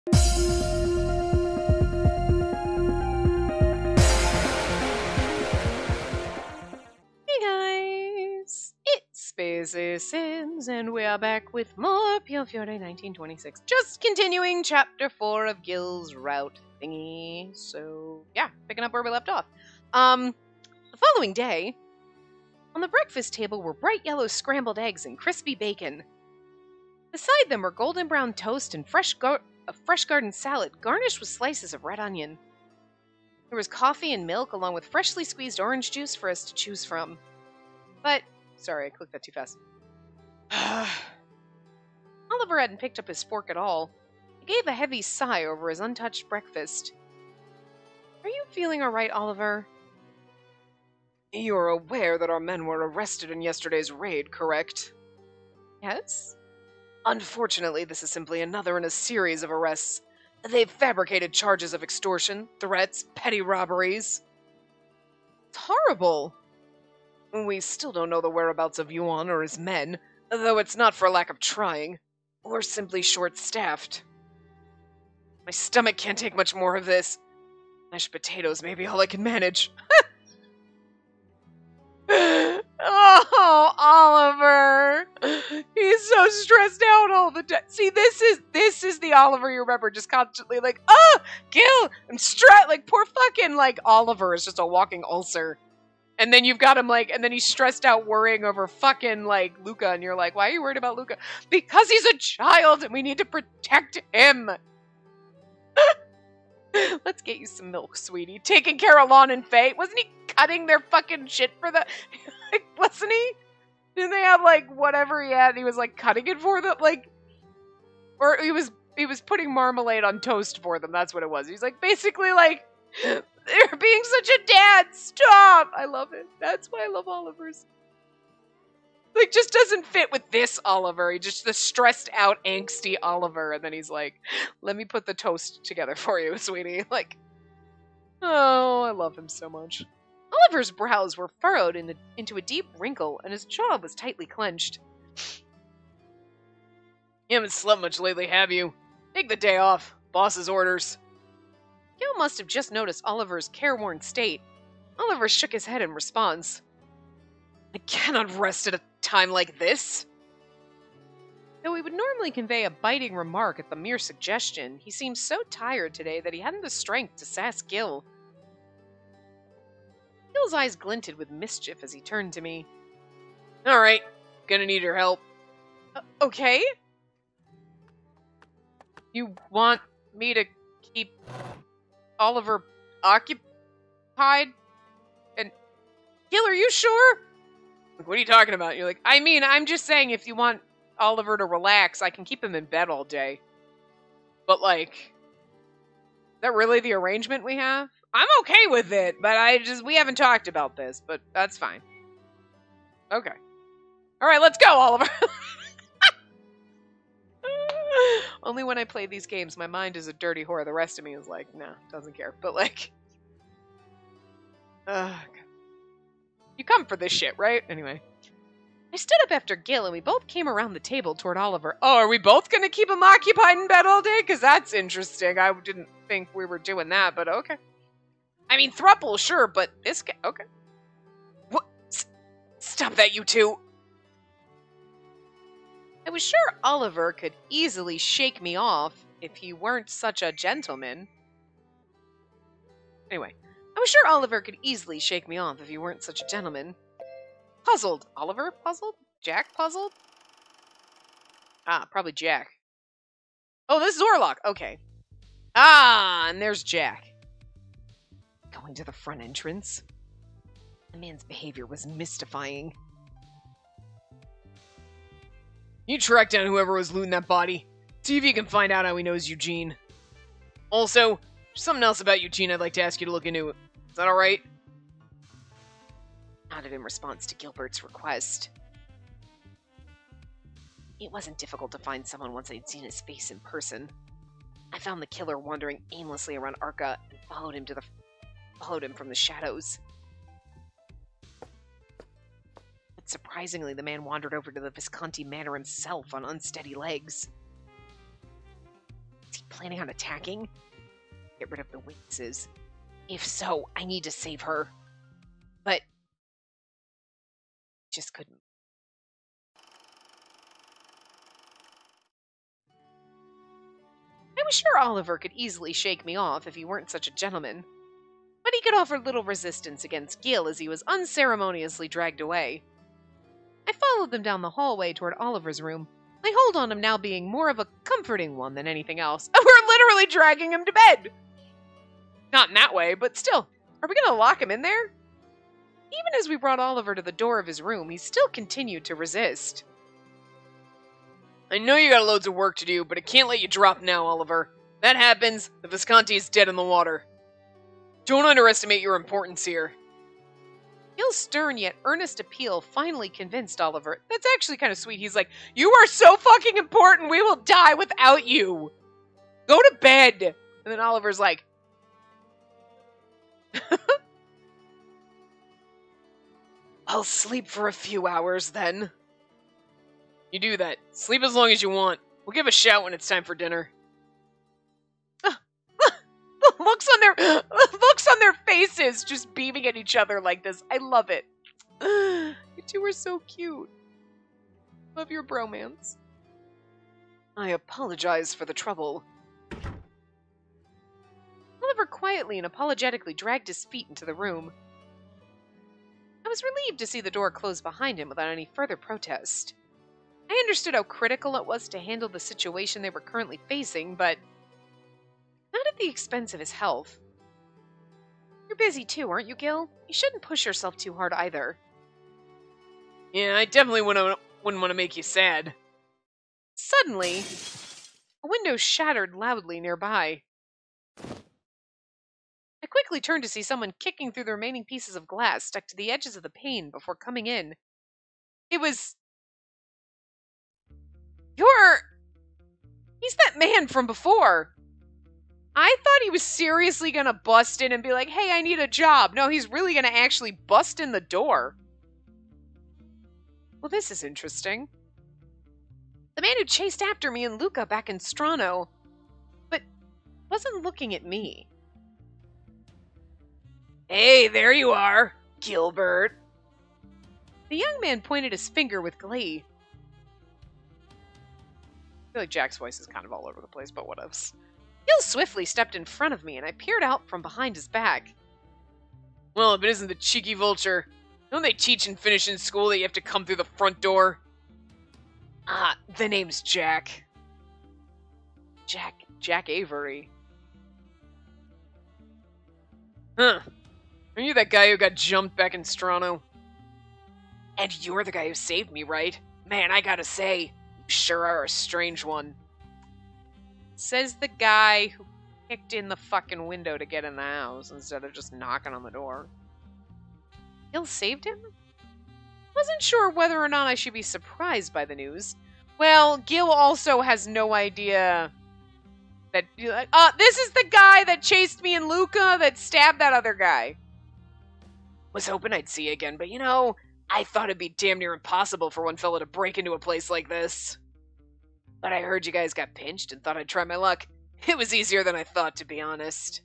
Hey guys, it's Spacey Sins, and we are back with more Piofiore 1926. Just continuing chapter 4 of Gil's route thingy. So, yeah, picking up where we left off. The following day, on the breakfast table were bright yellow scrambled eggs and crispy bacon. Beside them were golden brown toast and a fresh garden salad garnished with slices of red onion. There was coffee and milk along with freshly squeezed orange juice for us to choose from. But, sorry, I clicked that too fast. Oliver hadn't picked up his fork at all. He gave a heavy sigh over his untouched breakfast. Are you feeling all right, Oliver? You're aware that our men were arrested in yesterday's raid, correct? Yes? Unfortunately, this is simply another in a series of arrests. They've fabricated charges of extortion, threats, petty robberies. It's horrible. We still don't know the whereabouts of Yuan or his men, though it's not for lack of trying. We're simply short-staffed. My stomach can't take much more of this. Mashed potatoes may be all I can manage. Oh, Oliver! He's so stressed out all the time. See, this is the Oliver you remember, just constantly like, Gil, I'm stressed. Like, poor fucking, like, Oliver is just a walking ulcer. And then you've got him, like, and then he's stressed out worrying over fucking, like, Luca, and you're like, why are you worried about Luca? Because he's a child, and we need to protect him. Let's get you some milk, sweetie. Taking care of Lon and Faye. Wasn't he cutting their fucking shit for the... Wasn't he? Didn't they have, like, whatever he had, and he was, like, cutting it for them? Like... Or he was putting marmalade on toast for them. That's what it was. He's, like, basically, like... They're being such a dad. Stop! I love it. That's why I love Oliver's. Like, just doesn't fit with this Oliver. He just the stressed out, angsty Oliver. And then he's like, let me put the toast together for you, sweetie. Like, oh, I love him so much. Oliver's brows were furrowed into a deep wrinkle, and his jaw was tightly clenched. You haven't slept much lately, have you? Take the day off. Boss's orders. Gil must have just noticed Oliver's careworn state. Oliver shook his head in response. I cannot rest at a time like this. Though he would normally convey a biting remark at the mere suggestion, he seemed so tired today that he hadn't the strength to sass Gil. Gil's eyes glinted with mischief as he turned to me. Alright, gonna need your help. Okay? You want me to keep Oliver occupied? And Gil, are you sure? Like, what are you talking about? You're like, I mean, I'm just saying if you want Oliver to relax, I can keep him in bed all day. But, like, is that really the arrangement we have? I'm okay with it, but we haven't talked about this, but that's fine. Okay. Alright, let's go, Oliver! Only when I play these games, my mind is a dirty whore. The rest of me is like, nah, doesn't care. But, like, you come for this shit, right? Anyway. I stood up after Gil, and we both came around the table toward Oliver. Oh, are we both going to keep him occupied in bed all day? Because that's interesting. I didn't think we were doing that, but okay. I mean, thruple, sure, but this guy, okay. What? Stop that, you two. I was sure Oliver could easily shake me off if he weren't such a gentleman. Anyway, I was sure Oliver could easily shake me off if he weren't such a gentleman. Puzzled. Oliver puzzled? Jack puzzled? Ah, probably Jack. Oh, this is Orlok. Okay. Ah, and there's Jack. Going to the front entrance. The man's behavior was mystifying. You track down whoever was looting that body. See if you can find out how he knows Eugene. Also, there's something else about Eugene I'd like to ask you to look into. Is that alright? Nodded in response to Gilbert's request. It wasn't difficult to find someone once I'd seen his face in person. I found the killer wandering aimlessly around Arca and followed him from the shadows. But surprisingly, the man wandered over to the Visconti Manor himself on unsteady legs. Is he planning on attacking? Get rid of the witnesses. If so, I need to save her. But just couldn't. I was sure Oliver could easily shake me off if he weren't such a gentleman. But he could offer little resistance against Gil as he was unceremoniously dragged away. I followed them down the hallway toward Oliver's room, my hold on him now being more of a comforting one than anything else. We're literally dragging him to bed! Not in that way, but still, are we gonna lock him in there? Even as we brought Oliver to the door of his room, he still continued to resist. I know you got loads of work to do, but I can't let you drop now, Oliver. That happens, the Visconti is dead in the water. Don't underestimate your importance here. Gil's stern yet earnest appeal finally convinced Oliver. That's actually kind of sweet. He's like, you are so fucking important, we will die without you. Go to bed. And then Oliver's like, I'll sleep for a few hours then. You do that. Sleep as long as you want. We'll give a shout when it's time for dinner. Looks on their faces, just beaming at each other like this. I love it. You two are so cute. Love your bromance. I apologize for the trouble. Oliver quietly and apologetically dragged his feet into the room. I was relieved to see the door close behind him without any further protest. I understood how critical it was to handle the situation they were currently facing, but not at the expense of his health. You're busy too, aren't you, Gil? You shouldn't push yourself too hard either. Yeah, I definitely wouldn't want to make you sad. Suddenly, a window shattered loudly nearby. I quickly turned to see someone kicking through the remaining pieces of glass stuck to the edges of the pane before coming in. It was... He's that man from before. I thought he was seriously gonna bust in and be like, hey, I need a job. No, he's really gonna actually bust in the door. Well, this is interesting. The man who chased after me and Luca back in Strano, but wasn't looking at me. Hey, there you are, Gilbert. The young man pointed his finger with glee. I feel like Jack's voice is kind of all over the place, but what else? Gil swiftly stepped in front of me, and I peered out from behind his back. Well, if it isn't the cheeky vulture, don't they teach and finish in school that you have to come through the front door? Ah, the name's Jack. Jack Avery. Huh. Are you that guy who got jumped back in Strano? And you're the guy who saved me, right? Man, I gotta say, you sure are a strange one. Says the guy who kicked in the fucking window to get in the house instead of just knocking on the door. Gil saved him? Wasn't sure whether or not I should be surprised by the news. Well, Gil also has no idea that... this is the guy that chased me and Luca that stabbed that other guy. Was hoping I'd see you again, but you know, I thought it'd be damn near impossible for one fella to break into a place like this. But I heard you guys got pinched and thought I'd try my luck. It was easier than I thought, to be honest.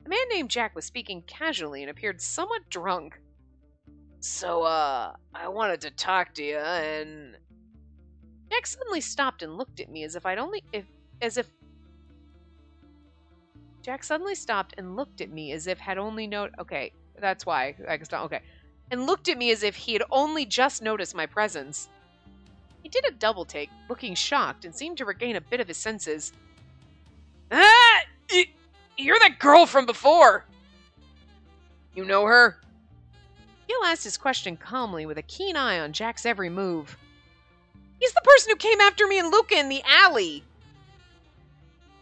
A man named Jack was speaking casually and appeared somewhat drunk. So, I wanted to talk to you, and... Jack suddenly stopped and looked at me as if Jack suddenly stopped and looked at me as if had only okay, that's why. I guess not, okay. And looked at me as if he had only just noticed my presence. He did a double take, looking shocked, and seemed to regain a bit of his senses. Ah! You're that girl from before! You know her? Gil asked his question calmly, with a keen eye on Jack's every move. He's the person who came after me and Luca in the alley!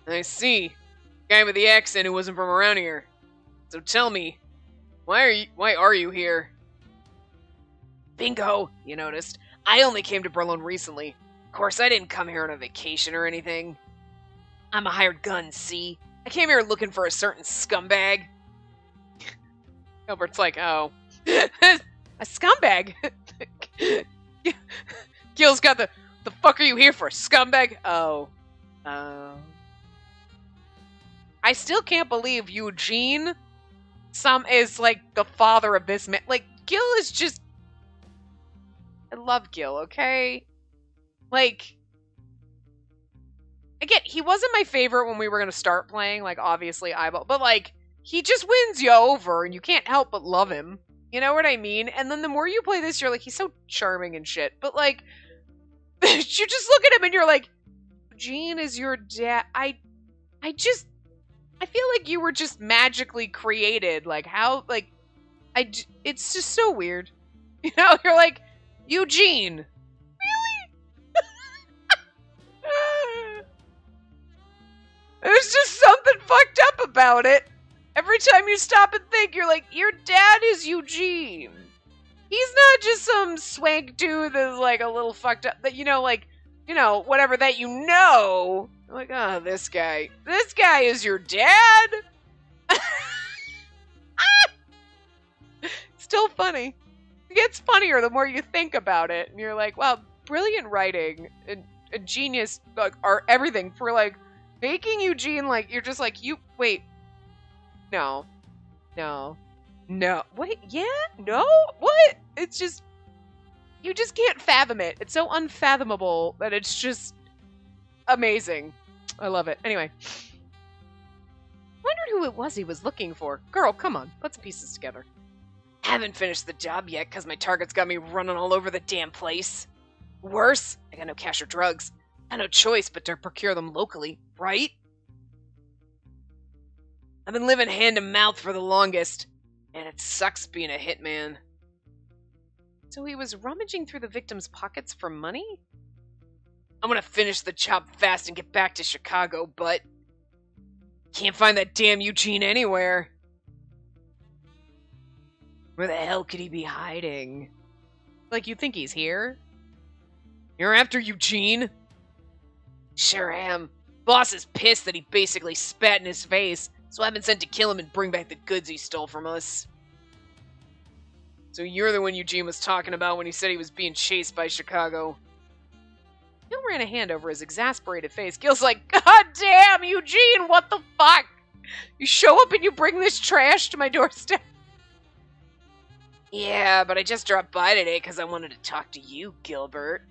I see. Guy with the accent who wasn't from around here. So tell me, why are you here? Bingo, you noticed. I only came to Berlin recently. Of course, I didn't come here on a vacation or anything. I'm a hired gun, see? I came here looking for a certain scumbag. Gilbert's like, oh. A scumbag? Gil's got the fuck are you here for, scumbag? Oh. I still can't believe Eugene is like the father of this man. Like, Gil is just... I love Gil, okay? Like, again, he wasn't my favorite when we were going to start playing, like, obviously, eyeball, but, like, he just wins you over, and you can't help but love him. You know what I mean? And then the more you play this, you're like, he's so charming and shit, but, like, you just look at him and you're like, Eugene is your dad. I feel like you were just magically created, like, how, like, it's just so weird. You know, you're like, Eugene. Really? There's just something fucked up about it. Every time you stop and think, you're like, your dad is Eugene. He's not just some swank dude that's like a little fucked up, that, you know, like, you know, whatever that you know. I'm like, oh, this guy is your dad? Still funny. It gets funnier the more you think about it. And you're like, wow, brilliant writing and a genius, like, are everything for, like, making Eugene, like, you're just like, wait. No. Wait, yeah? No? What? It's just, you just can't fathom it. It's so unfathomable that it's just amazing. I love it. Anyway. Wondered who it was he was looking for. Girl, come on. Put some pieces together. Haven't finished the job yet because my target's got me running all over the damn place. Worse, I got no cash or drugs. I had no choice but to procure them locally, right? I've been living hand to mouth for the longest, and it sucks being a hitman. So he was rummaging through the victim's pockets for money? I'm gonna finish the job fast and get back to Chicago, but can't find that damn Eugene anywhere. Where the hell could he be hiding? Like, you think he's here? You're after Eugene? Sure am. Boss is pissed that he basically spat in his face, so I've been sent to kill him and bring back the goods he stole from us. So you're the one Eugene was talking about when he said he was being chased by Chicago. Gil ran a hand over his exasperated face. Gil's like, God damn, Eugene, what the fuck? You show up and you bring this trash to my doorstep? Yeah, but I just dropped by today because I wanted to talk to you, Gilbert.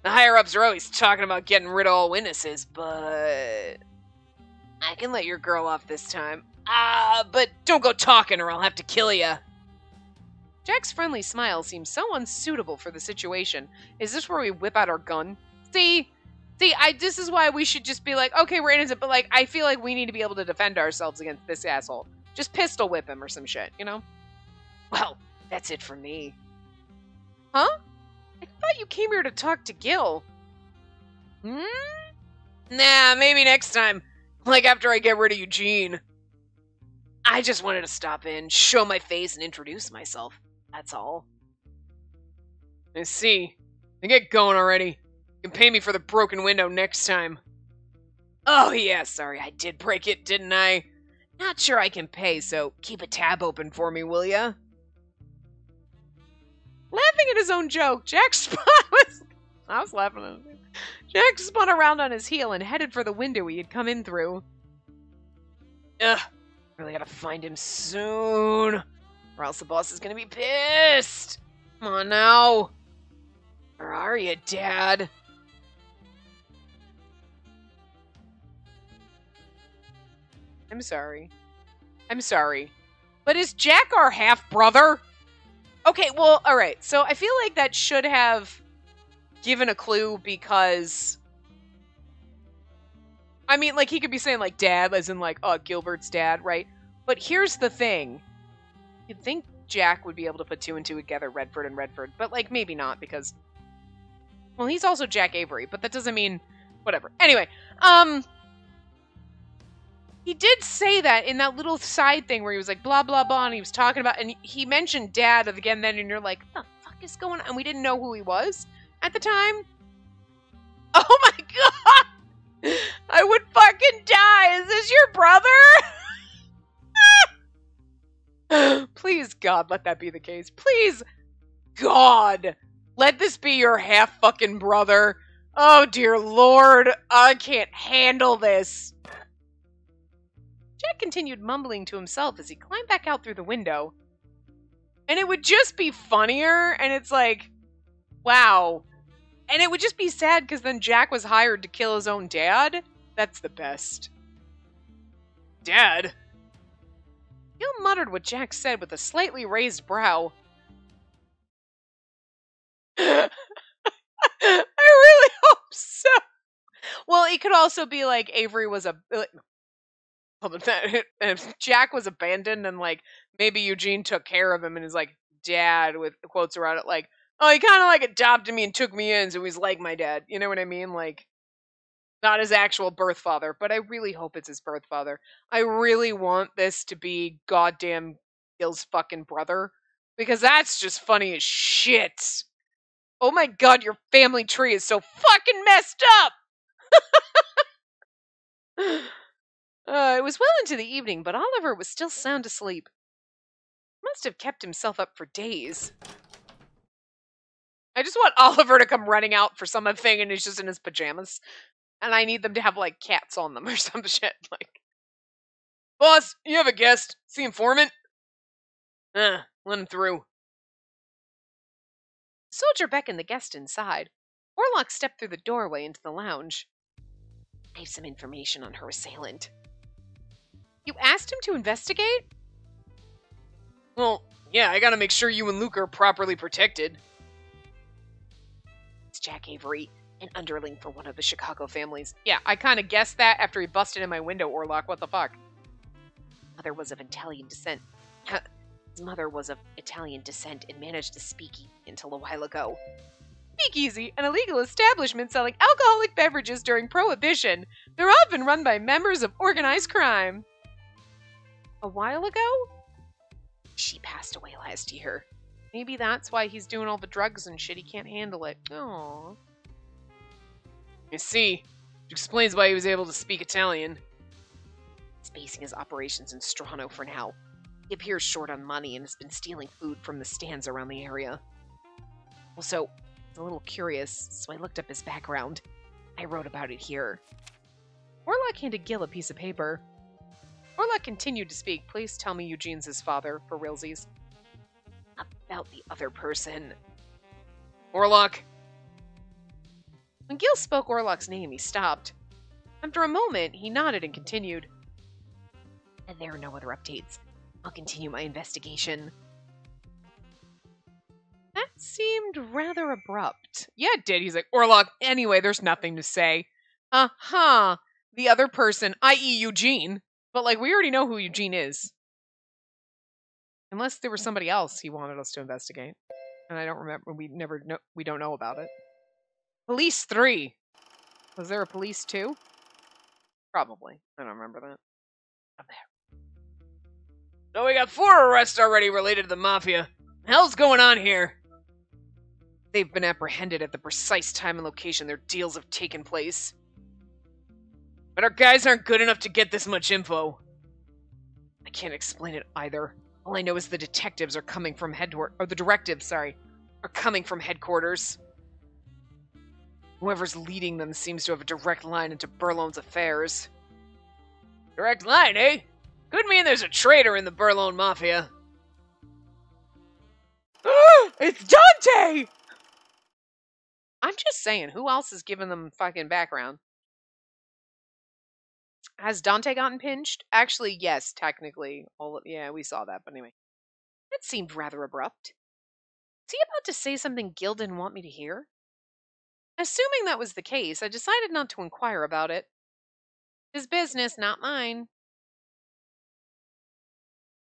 The higher-ups are always talking about getting rid of all witnesses, but I can let your girl off this time. But don't go talking or I'll have to kill ya. Jack's friendly smile seems so unsuitable for the situation. Is this where we whip out our gun? See, this is why we should just be like, okay, we're innocent, but, like, I feel like we need to be able to defend ourselves against this asshole. Just pistol whip him or some shit, you know? Well, that's it for me. Huh? I thought you came here to talk to Gil. Nah, maybe next time. Like after I get rid of Eugene. I just wanted to stop in, show my face, and introduce myself. That's all. I see. Then get going already. You can pay me for the broken window next time. Oh yeah, sorry, I did break it, didn't I? Not sure I can pay, so keep a tab open for me, will ya? Laughing at his own joke, I was laughing at it. Jack spun around on his heel and headed for the window he had come in through. Ugh, really gotta find him soon, or else the boss is gonna be pissed. Come on now. Where are you, Dad? I'm sorry. But is Jack our half-brother? Okay, well, alright, so I feel like that should have given a clue because, I mean, like, he could be saying, like, dad, as in, like, oh, Gilbert's dad, right? But here's the thing. You'd think Jack would be able to put two and two together, Redford and Redford, but, like, maybe not, because, well, he's also Jack Avery, but that doesn't mean, whatever. Anyway, he did say that in that little side thing where he was like, blah, blah, blah, and he was talking about, and he mentioned dad again then, and you're like, what the fuck is going on? And we didn't know who he was at the time. Oh my god! I would fucking die! Is this your brother? Please, God, let that be the case. Please, God, let this be your half-fucking brother. Oh, dear Lord, I can't handle this. continued mumbling to himself as he climbed back out through the window. And it would just be funnier, and it's like, wow. And it would just be sad because then Jack was hired to kill his own dad. That's the best. Dad? Gil muttered what Jack said with a slightly raised brow. I really hope so. Well, it could also be like Avery was Jack was abandoned and like maybe Eugene took care of him and is like dad with quotes around it like, oh, he kind of like adopted me and took me in, so he's like my dad. You know what I mean? Like, not his actual birth father, but I really hope it's his birth father. I really want this to be goddamn Gil's fucking brother because that's just funny as shit. Oh my god, your family tree is so fucking messed up! It was well into the evening, but Oliver was still sound asleep. Must have kept himself up for days. I just want Oliver to come running out for something and he's just in his pajamas. And I need them to have, like, cats on them or some shit. Like, boss, you have a guest. Is the informant? Let him through. The soldier beckoned the guest inside. Orlok stepped through the doorway into the lounge. I have some information on her assailant. You asked him to investigate? Well, yeah, I gotta make sure you and Luke are properly protected. It's Jack Avery, an underling for one of the Chicago families. Yeah, I kind of guessed that after he busted in my window, Orlok. What the fuck? Mother was of Italian descent. His mother was of Italian descent and managed a speakeasy until a while ago. Speakeasy, an illegal establishment selling alcoholic beverages during Prohibition. They're often run by members of organized crime. A while ago? She passed away last year. Maybe that's why he's doing all the drugs and shit. He can't handle it. Aww. I see. Which explains why he was able to speak Italian. He's basing his operations in Strano for now. He appears short on money and has been stealing food from the stands around the area. Also, I was a little curious, so I looked up his background. I wrote about it here. Orlok handed Gil a piece of paper. Orlok continued to speak. Please tell me Eugene's his father, for realsies. About the other person. Orlok. When Gil spoke Orlok's name, he stopped. After a moment, he nodded and continued. And there are no other updates. I'll continue my investigation. That seemed rather abrupt. Yeah, it did. He's like, Orlok, anyway, there's nothing to say. Uh-huh. The other person, i.e. Eugene. But, like, we already know who Eugene is. Unless there was somebody else he wanted us to investigate. And I don't remember. We don't know about it. Police 3. Was there a police 2? Probably. I don't remember that. Up there. So we got 4 arrests already related to the Mafia. The hell's going on here? They've been apprehended at the precise time and location their deals have taken place. But our guys aren't good enough to get this much info. I can't explain it either. All I know is the detectives are coming from the directives, are coming from headquarters. Whoever's leading them seems to have a direct line into Burlone's affairs. Direct line, eh? Could mean there's a traitor in the Burlone Mafia. It's Dante! I'm just saying, who else is giving them fucking background? Has Dante gotten pinched? Actually, yes, technically. Yeah, we saw that, but anyway. That seemed rather abrupt. Is he about to say something Gil didn't want me to hear? Assuming that was the case, I decided not to inquire about it. His business, not mine.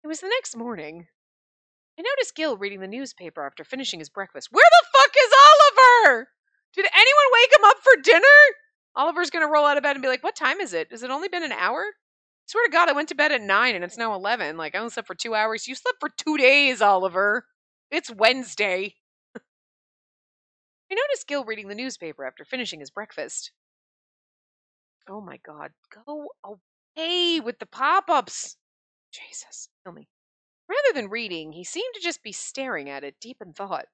It was the next morning. I noticed Gil reading the newspaper after finishing his breakfast. Where the fuck is Oliver? Did anyone wake him up for dinner? Oliver's gonna roll out of bed and be like, what time is it? Has it only been an hour? I swear to God, I went to bed at 9 and it's now 11. Like, I only slept for 2 hours. You slept for 2 days, Oliver. It's Wednesday. I noticed Gil reading the newspaper after finishing his breakfast. Oh my God. Go away with the pop-ups. Jesus, kill me. Rather than reading, he seemed to just be staring at it, deep in thought.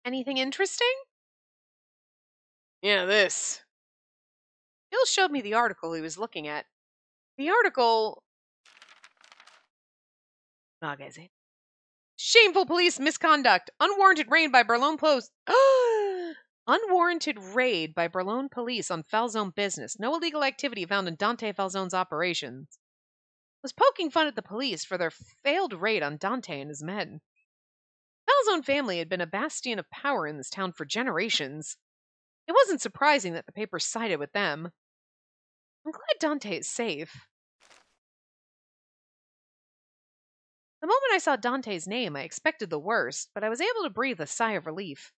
Anything interesting? Yeah, this. Gil showed me the article he was looking at. The article... Shameful police misconduct. Unwarranted raid by Berlin Post. Unwarranted raid by Berlin police on Falzone business. No illegal activity found in Dante Falzone's operations. Was poking fun at the police for their failed raid on Dante and his men. Falzone family had been a bastion of power in this town for generations. It wasn't surprising that the paper sided with them. I'm glad Dante is safe. The moment I saw Dante's name, I expected the worst, but I was able to breathe a sigh of relief.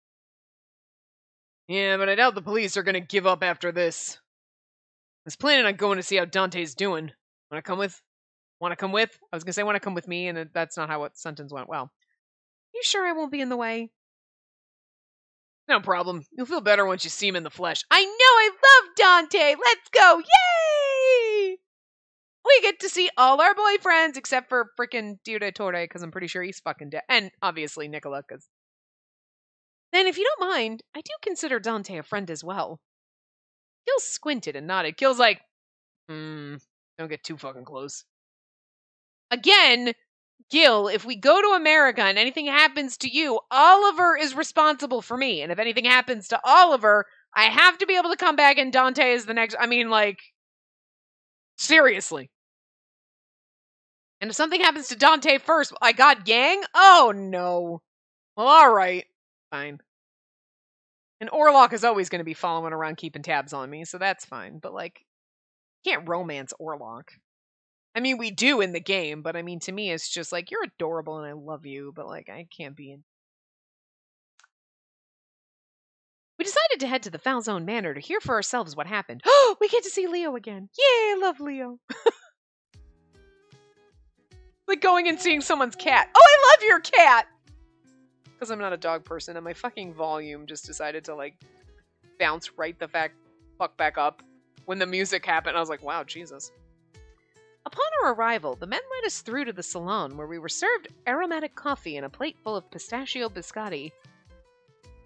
Yeah, but I doubt the police are going to give up after this. I was planning on going to see how Dante's doing. Want to come with? Want to come with? I was going to say, want to come with me, and that's not how what sentence went. Well, you sure I won't be in the way? No problem. You'll feel better once you see him in the flesh. I know, I love Dante! Let's go! Yay! We get to see all our boyfriends, except for frickin' Direttore, because I'm pretty sure he's fucking dead. And obviously Nicola, because... Then, if you don't mind, I do consider Dante a friend as well. Gil squinted and nodded. Gil's like, don't get too fucking close. Again, Gil, if we go to America and anything happens to you, Oliver is responsible for me. And if anything happens to Oliver, I have to be able to come back and Dante is the next... I mean, like... Seriously. And if something happens to Dante first, I got Yang? Oh, no. Well, alright. Fine. And Orlok is always going to be following around keeping tabs on me, so that's fine. But, like, can't romance Orlok. I mean, we do in the game, but I mean, to me, it's just like, you're adorable and I love you, but, like, I can't be in... We decided to head to the Falzone Manor to hear for ourselves what happened. Oh, we get to see Leo again. Yay, I love Leo. Like going and seeing someone's cat. Oh, I love your cat! Because I'm not a dog person, and my fucking volume just decided to, like, bounce right the fuck back up when the music happened. I was like, wow, Jesus. Upon our arrival, the men led us through to the salon, where we were served aromatic coffee and a plate full of pistachio biscotti.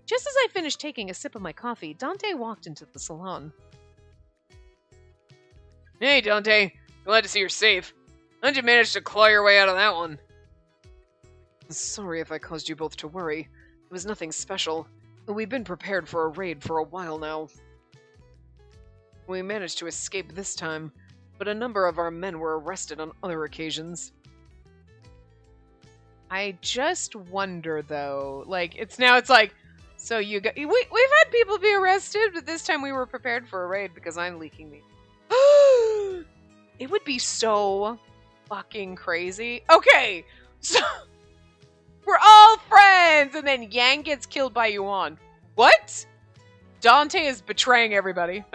Just as I finished taking a sip of my coffee, Dante walked into the salon. Hey, Dante. Glad to see you're safe. How'd you manage to claw your way out of that one? Sorry if I caused you both to worry. It was nothing special. We've been prepared for a raid for a while now. We managed to escape this time, but a number of our men were arrested on other occasions. I just wonder, though, like, it's like, so you got, we've had people be arrested, but this time we were prepared for a raid because I'm leaking me. It would be so fucking crazy. Okay, so we're all friends, and then Yang gets killed by Yuan. What? Dante is betraying everybody.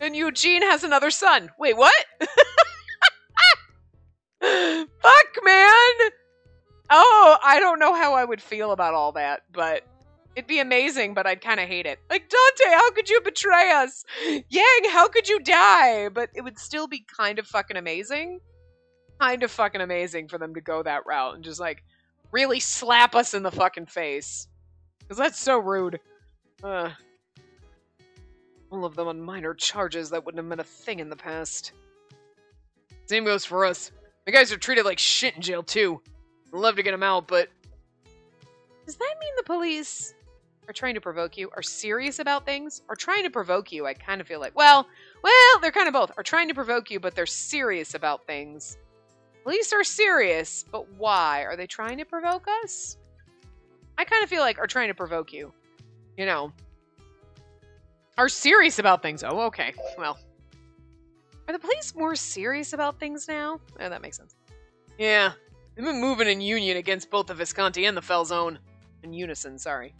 And Eugene has another son. Wait, what? Fuck, man! Oh, I don't know how I would feel about all that, but it'd be amazing, but I'd kind of hate it. Like, Dante, how could you betray us? Yang, how could you die? But it would still be kind of fucking amazing. Kind of fucking amazing for them to go that route and just, like, really slap us in the fucking face. Because that's so rude. All of them on minor charges that wouldn't have been a thing in the past. Same goes for us. The guys are treated like shit in jail, too. I'd love to get them out, but... Does that mean the police are trying to provoke you? Are serious about things? Or trying to provoke you? I kind of feel like, well, they're kind of both. Are trying to provoke you, but they're serious about things. Police are serious, but why? Are they trying to provoke us? I kind of feel like are trying to provoke you. You know. Are serious about things. Oh, okay. Well. Are the police more serious about things now? Oh, that makes sense. Yeah. They've been moving in union against both the Visconti and the Falzone. In unison, sorry.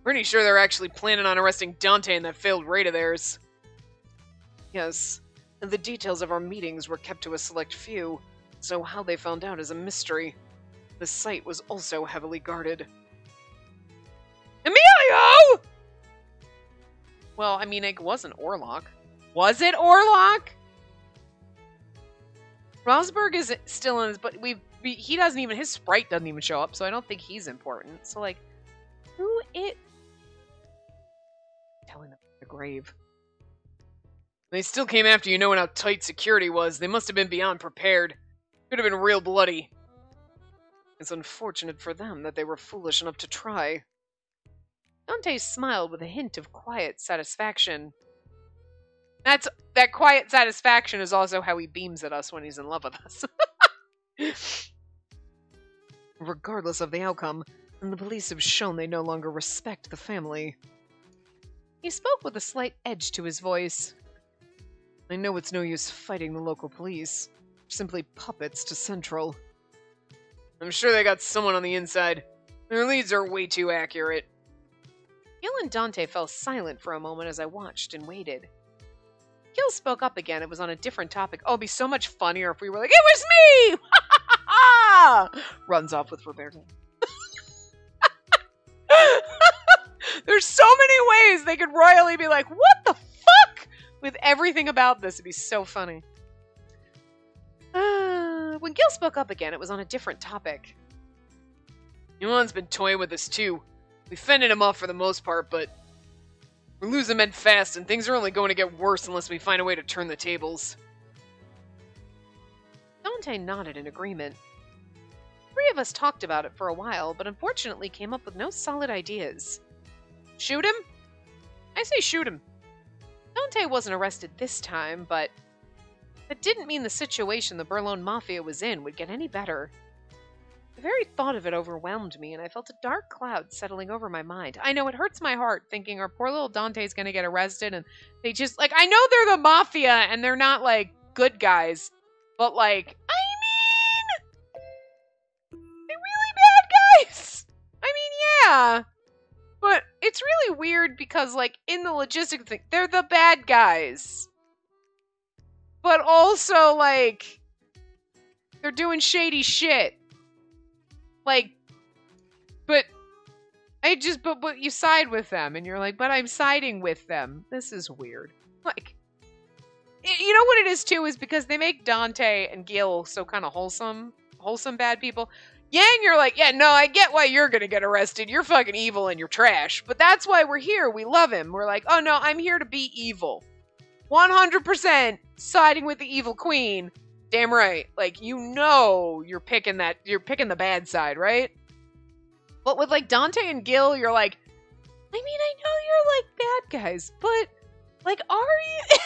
Pretty sure they're actually planning on arresting Dante in that failed raid of theirs. Yes. And the details of our meetings were kept to a select few, so how they found out is a mystery. The site was also heavily guarded. Emilio! Well, I mean, it wasn't Orlok. Was it Orlok? Rosberg is still in his, but he doesn't even, his sprite doesn't even show up, so I don't think he's important. So, like, who it? telling them the grave. They still came after you knowing how tight security was. They must have been beyond prepared. Could have been real bloody. It's unfortunate for them that they were foolish enough to try. Dante smiled with a hint of quiet satisfaction. That quiet satisfaction is also how he beams at us when he's in love with us. Regardless of the outcome, the police have shown they no longer respect the family. He spoke with a slight edge to his voice. I know it's no use fighting the local police. They're simply puppets to Central. I'm sure they got someone on the inside. Their leads are way too accurate. Gil and Dante fell silent for a moment as I watched and waited. Gil spoke up again. It was on a different topic. Oh, it'd be so much funnier if we were like, "It was me!" Runs off with Roberto. There's so many ways they could royally be like, "What the fuck?" with everything about this. It'd be so funny. When Gil spoke up again, it was on a different topic. Yuan's been toying with us too. We fended him off for the most part, but we're losing men fast, and things are only going to get worse unless we find a way to turn the tables. Dante nodded in agreement. 3 of us talked about it for a while, but unfortunately came up with no solid ideas. Shoot him? I say shoot him. Dante wasn't arrested this time, but that didn't mean the situation the Burlone Mafia was in would get any better. The very thought of it overwhelmed me, and I felt a dark cloud settling over my mind. I know it hurts my heart thinking our poor little Dante's gonna get arrested, and they just, like, I know they're the Mafia, and they're not, like, good guys, but, like, I mean, they're really bad guys! I mean, yeah, but it's really weird because, like, in the logistics thing, they're the bad guys. But also, like, they're doing shady shit. Like, but you side with them, and you're like, but I'm siding with them. This is weird. Like, you know what it is too, is because they make Dante and Gil so kind of wholesome bad people. Yang, you're like, yeah, no, I get why you're gonna get arrested. You're fucking evil and you're trash. But that's why we're here. We love him. We're like, oh no, I'm here to be evil. 100% siding with the evil queen. Damn right. Like, you know you're picking the bad side, right? But with, like, Dante and Gil, you're like, I mean, I know you're, like, bad guys, but, like, are you?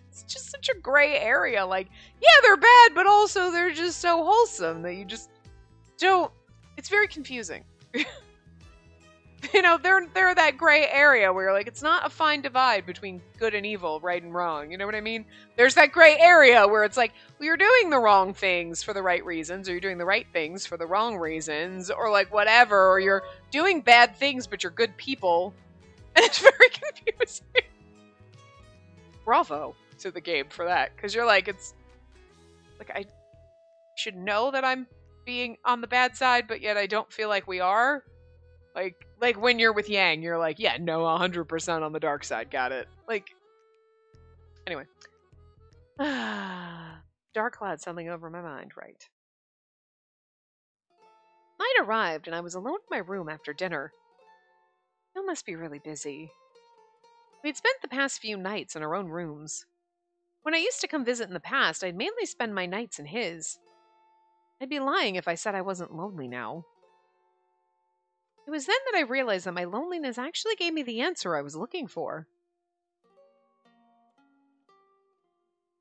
It's just such a gray area. Like, yeah, they're bad, but also they're just so wholesome that you just don't. It's very confusing. You know, they're that gray area where you're like, it's not a fine divide between good and evil, right and wrong. You know what I mean? There's that gray area where it's like, well, you're doing the wrong things for the right reasons, or you're doing the right things for the wrong reasons, or like whatever, or you're doing bad things, but you're good people. And it's very confusing. Bravo to the game for that. Because you're like, it's like, I should know that I'm being on the bad side, but yet I don't feel like we are. Like when you're with Yang, you're like, yeah, no, 100% on the dark side, got it. Like, anyway. Dark cloud settling over my mind, right. Night arrived, and I was alone in my room after dinner. Bill must be really busy. We'd spent the past few nights in our own rooms. When I used to come visit in the past, I'd mainly spend my nights in his. I'd be lying if I said I wasn't lonely now. It was then that I realized that my loneliness actually gave me the answer I was looking for.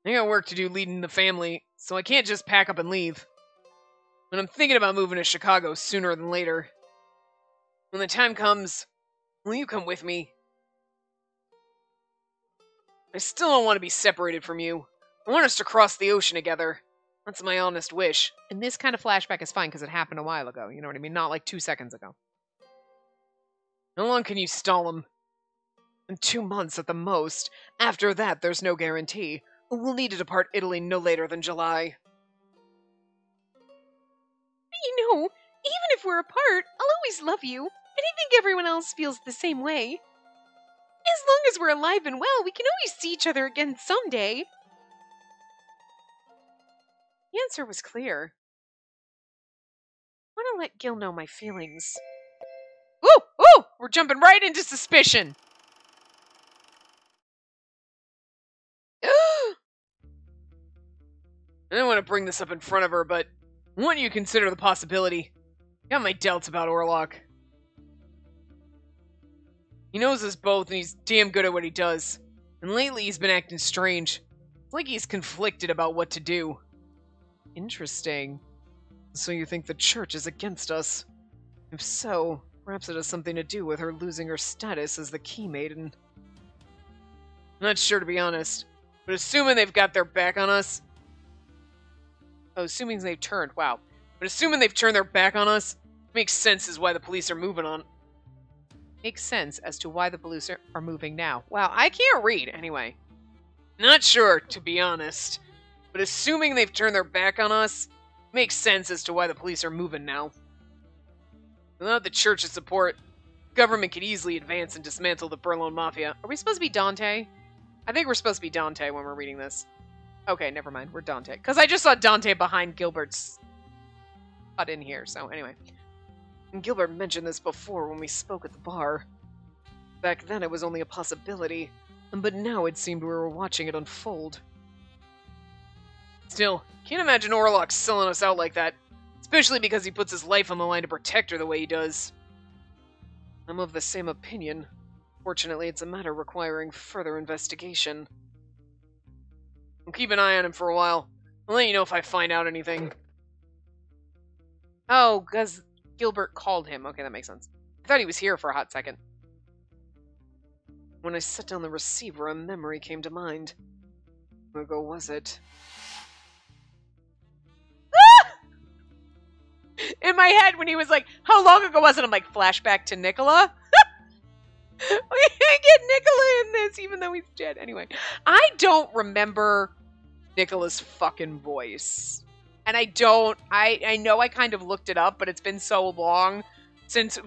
I got work to do leading the family, so I can't just pack up and leave. And I'm thinking about moving to Chicago sooner than later. When the time comes, will you come with me? I still don't want to be separated from you. I want us to cross the ocean together. That's my honest wish. And this kind of flashback is fine because it happened a while ago. You know what I mean? Not like 2 seconds ago. How long can you stall him? In 2 months at the most. After that, there's no guarantee. We'll need to depart Italy no later than July. You know, even if we're apart, I'll always love you. And I think everyone else feels the same way. As long as we're alive and well, we can always see each other again someday. The answer was clear. I want to let Gil know my feelings. Ooh! We're jumping right into suspicion. I don't want to bring this up in front of her, but I want you to consider the possibility. I got my doubts about Orlok. He knows us both, and he's damn good at what he does. And lately he's been acting strange. It's like he's conflicted about what to do. Interesting. So you think the church is against us? If so, perhaps it has something to do with her losing her status as the Key Maiden. I'm not sure, to be honest. But assuming they've got their back on us... Oh, assuming they've turned. Wow. But assuming they've turned their back on us, makes sense as why the police are moving on. Makes sense as to why the police are moving now. Wow, I can't read. Anyway. Not sure, to be honest. But assuming they've turned their back on us, makes sense as to why the police are moving now. Without the church's support, government could easily advance and dismantle the Berlin Mafia. Are we supposed to be Dante? I think we're supposed to be Dante when we're reading this. Okay, never mind. We're Dante. Because I just saw Dante behind Gilbert's hut in here, so anyway. And Gilbert mentioned this before when we spoke at the bar. Back then it was only a possibility, but now it seemed we were watching it unfold. Still, can't imagine Orlok selling us out like that. Especially because he puts his life on the line to protect her the way he does. I'm of the same opinion. Fortunately, it's a matter requiring further investigation. I'll keep an eye on him for a while. I'll let you know if I find out anything. Oh, because Gilbert called him. Okay, that makes sense. I thought he was here for a hot second. When I set down the receiver, a memory came to mind. How long ago was it? In my head, when he was like, how long ago was it? I'm like, flashback to Nicola? We can't get Nicola in this, even though he's dead. Anyway, I don't remember Nicola's fucking voice. And I know I kind of looked it up, but it's been so long since,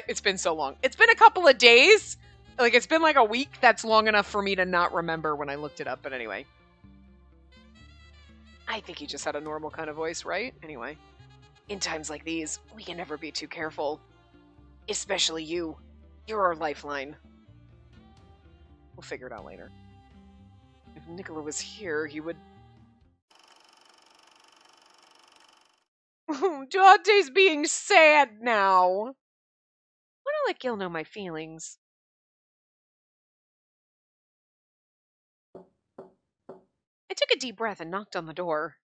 it's been so long. It's been a couple of days. Like, it's been like a week. That's long enough for me to not remember when I looked it up. But anyway. I think he just had a normal kind of voice, right? Anyway. In times like these, we can never be too careful. Especially you. You're our lifeline. We'll figure it out later. If Nicola was here, he would... Dante's being sad now. I want to let Gil know my feelings. I took a deep breath and knocked on the door.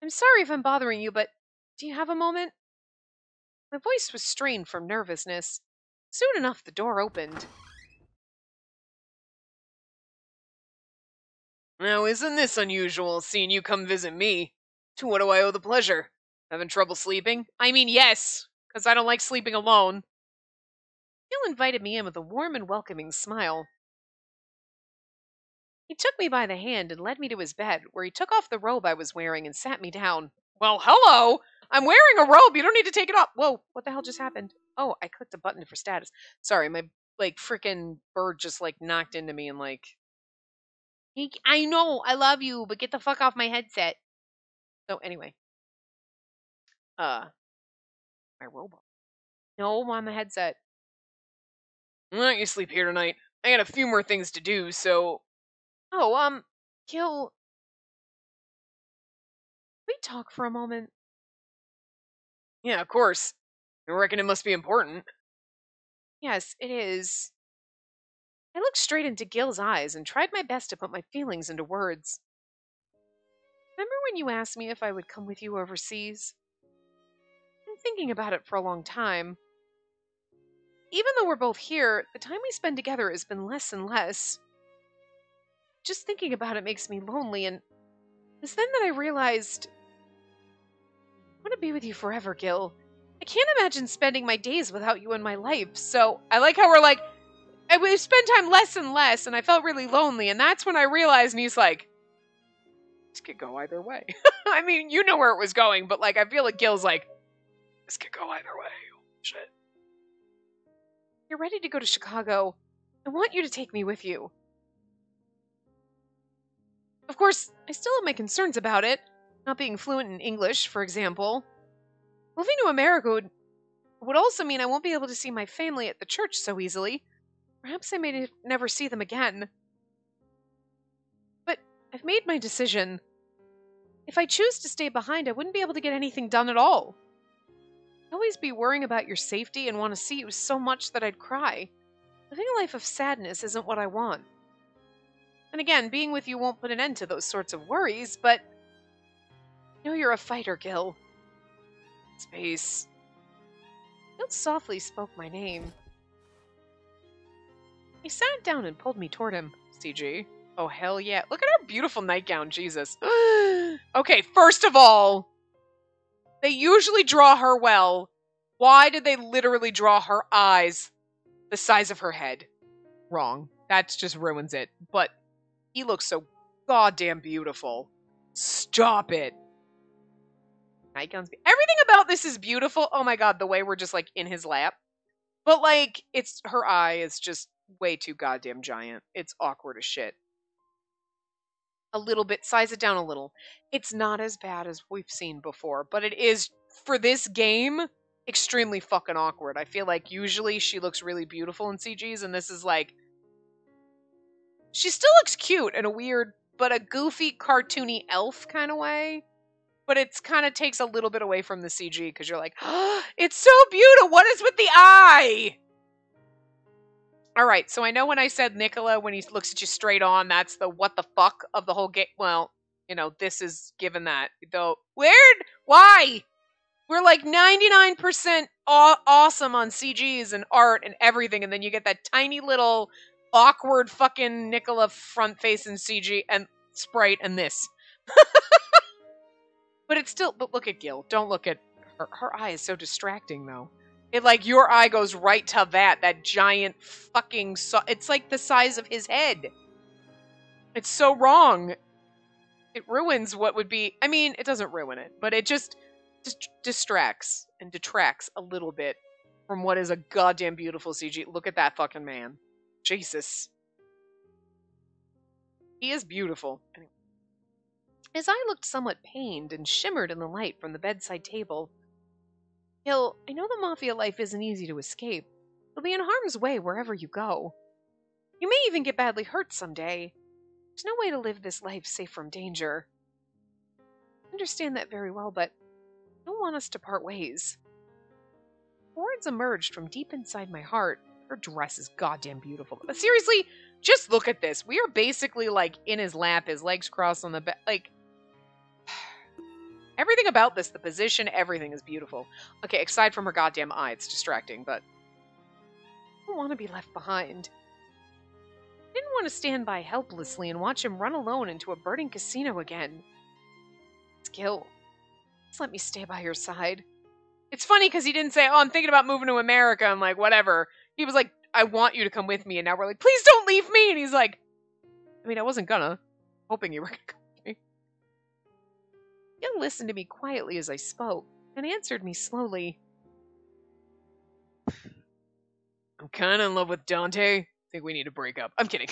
I'm sorry if I'm bothering you, but do you have a moment? My voice was strained from nervousness. Soon enough, the door opened. Now, isn't this unusual, seeing you come visit me? To what do I owe the pleasure? Having trouble sleeping? I mean, yes, because I don't like sleeping alone. Gil invited me in with a warm and welcoming smile. He took me by the hand and led me to his bed, where he took off the robe I was wearing and sat me down. Well, hello! I'm wearing a robe, you don't need to take it off! Whoa, what the hell just happened? Oh, I clicked a button for status. Sorry, my, freaking bird just, knocked into me and, I know, I love you, but get the fuck off my headset. So, anyway. My robot. No, on the headset. I'll let you sleep here tonight. I got a few more things to do, so... Oh, Gil... Can we talk for a moment? Yeah, of course. I reckon it must be important. Yes, it is. I looked straight into Gil's eyes and tried my best to put my feelings into words. Remember when you asked me if I would come with you overseas? I've been thinking about it for a long time. Even though we're both here, the time we spend together has been less and less. Just thinking about it makes me lonely, and it's then that I realized I want to be with you forever, Gil. I can't imagine spending my days without you in my life, so I like how we're we spend time less and less, and I felt really lonely, and that's when I realized, and he's like, this could go either way. I mean, you know where it was going, but I feel like Gil's like, this could go either way. Oh, shit. You're ready to go to Chicago. I want you to take me with you. Of course, I still have my concerns about it. Not being fluent in English, for example. Moving to America would also mean I won't be able to see my family at the church so easily. Perhaps I may never see them again. But I've made my decision. If I choose to stay behind, I wouldn't be able to get anything done at all. I'd always be worrying about your safety and want to see you so much that I'd cry. Living a life of sadness isn't what I want. And again, being with you won't put an end to those sorts of worries, but I know you're a fighter, Gil. Space. Gil softly spoke my name. He sat down and pulled me toward him. CG. Oh, hell yeah. Look at her beautiful nightgown, Jesus. Okay, first of all, they usually draw her well. Why did they literally draw her eyes the size of her head? Wrong. That just ruins it. But he looks so goddamn beautiful. Stop it. Nightgowns. Everything about this is beautiful. Oh my god, the way we're just like in his lap. But like, it's her eye is just way too goddamn giant. It's awkward as shit. A little bit, size it down a little. It's not as bad as we've seen before, but it is, for this game, extremely fucking awkward. I feel like usually she looks really beautiful in CGs, and this is like, she still looks cute in a weird, but a goofy, cartoony elf kind of way. But it's kind of takes a little bit away from the CG, because you're like, oh, it's so beautiful, what is with the eye? Alright, so I know when I said Nicola, when he looks at you straight on, that's the what the fuck of the whole game. Well, you know, this is given that. Though, weird? Why? We're like 99% awesome on CGs and art and everything, and then you get that tiny little awkward fucking Nicola front face in CG and sprite and this. But it's still, but look at Gil. Don't look at her. Her eye is so distracting, though. It, like, your eye goes right to that giant fucking, it's like the size of his head. It's so wrong. It ruins what would be, I mean, it doesn't ruin it, but it just distracts and detracts a little bit from what is a goddamn beautiful CG. Look at that fucking man. Jesus. He is beautiful. Anyway. His eye looked somewhat pained and shimmered in the light from the bedside table. Gil, I know the Mafia life isn't easy to escape. You'll be in harm's way wherever you go. You may even get badly hurt someday. There's no way to live this life safe from danger. I understand that very well, but I don't want us to part ways. Words emerged from deep inside my heart. Her dress is goddamn beautiful. But seriously, just look at this. We are basically like in his lap, his legs crossed on the bed. Like, everything about this, the position, everything is beautiful. Okay, aside from her goddamn eye, it's distracting, but I don't want to be left behind. I didn't want to stand by helplessly and watch him run alone into a burning casino again. Gil, just let me stay by your side. It's funny because he didn't say, oh, I'm thinking about moving to America. I'm like, whatever. He was like, I want you to come with me. And now we're like, please don't leave me. And he's like, I mean, I wasn't gonna. Hoping you were gonna come with me. Gil listened to me quietly as I spoke and answered me slowly. I'm kind of in love with Dante. Think we need to break up. I'm kidding.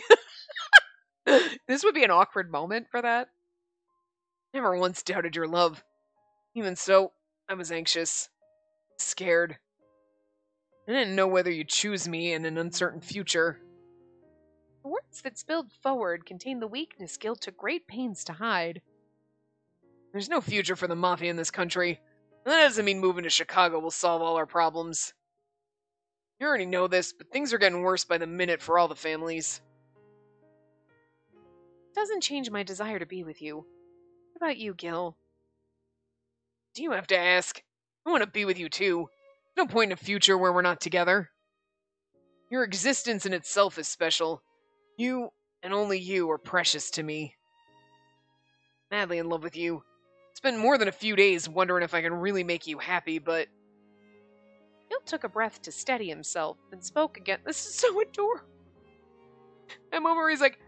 This would be an awkward moment for that. Never once doubted your love. Even so, I was anxious. Scared. I didn't know whether you'd choose me in an uncertain future. The words that spilled forward contained the weakness Gil took great pains to hide. There's no future for the Mafia in this country. And that doesn't mean moving to Chicago will solve all our problems. You already know this, but things are getting worse by the minute for all the families. It doesn't change my desire to be with you. What about you, Gil? Do you have to ask? I want to be with you too. No point in a future where we're not together. Your existence in itself is special. You, and only you, are precious to me. Madly in love with you. Spent more than a few days wondering if I can really make you happy, but... Gil took a breath to steady himself, and spoke again. This is so adorable. That moment where he's like,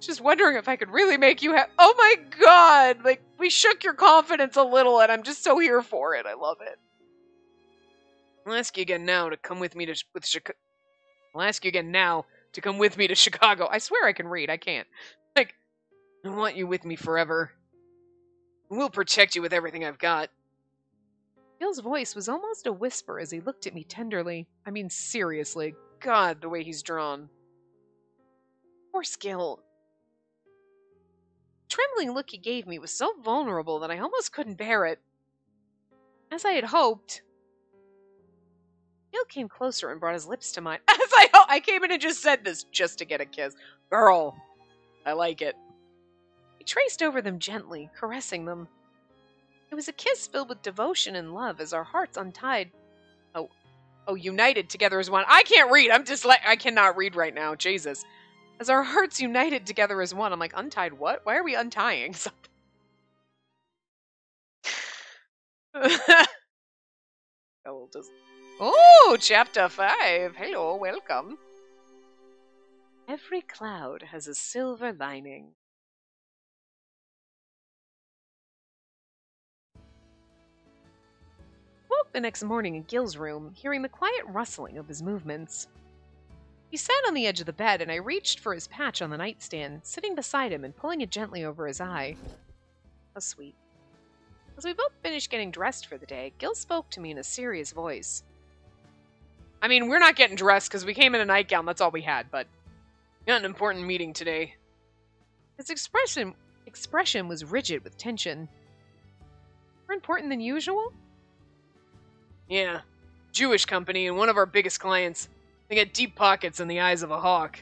just wondering if I could really make you happy. Oh my god! Like, we shook your confidence a little, and I'm just so here for it. I love it. I'll ask you again now to come with me to Chicago. I'll ask you again now to come with me to Chicago. I swear I can read. I can't. Like, I want you with me forever. We'll protect you with everything I've got. Gil's voice was almost a whisper as he looked at me tenderly. I mean, seriously. God, the way he's drawn. Poor Gil. trembling look he gave me was so vulnerable that I almost couldn't bear it. As I had hoped, Gil came closer and brought his lips to mine. I came in and just said this just to get a kiss. Girl, I like it. He traced over them gently, caressing them. It was a kiss filled with devotion and love as our hearts untied. Oh, united together as one. I can't read. I cannot read right now. Jesus. As our hearts united together as one. I'm like, untied what? Why are we untying something? Oh, chapter 5. Hello, welcome. Every cloud has a silver lining. Woke the next morning in Gil's room, hearing the quiet rustling of his movements. He sat on the edge of the bed, and I reached for his patch on the nightstand, sitting beside him and pulling it gently over his eye. How sweet. As we both finished getting dressed for the day, Gil spoke to me in a serious voice. I mean, we're not getting dressed because we came in a nightgown. That's all we had, but we got an important meeting today. His expression was rigid with tension. More important than usual? Yeah. Jewish company and one of our biggest clients. They got deep pockets in the eyes of a hawk.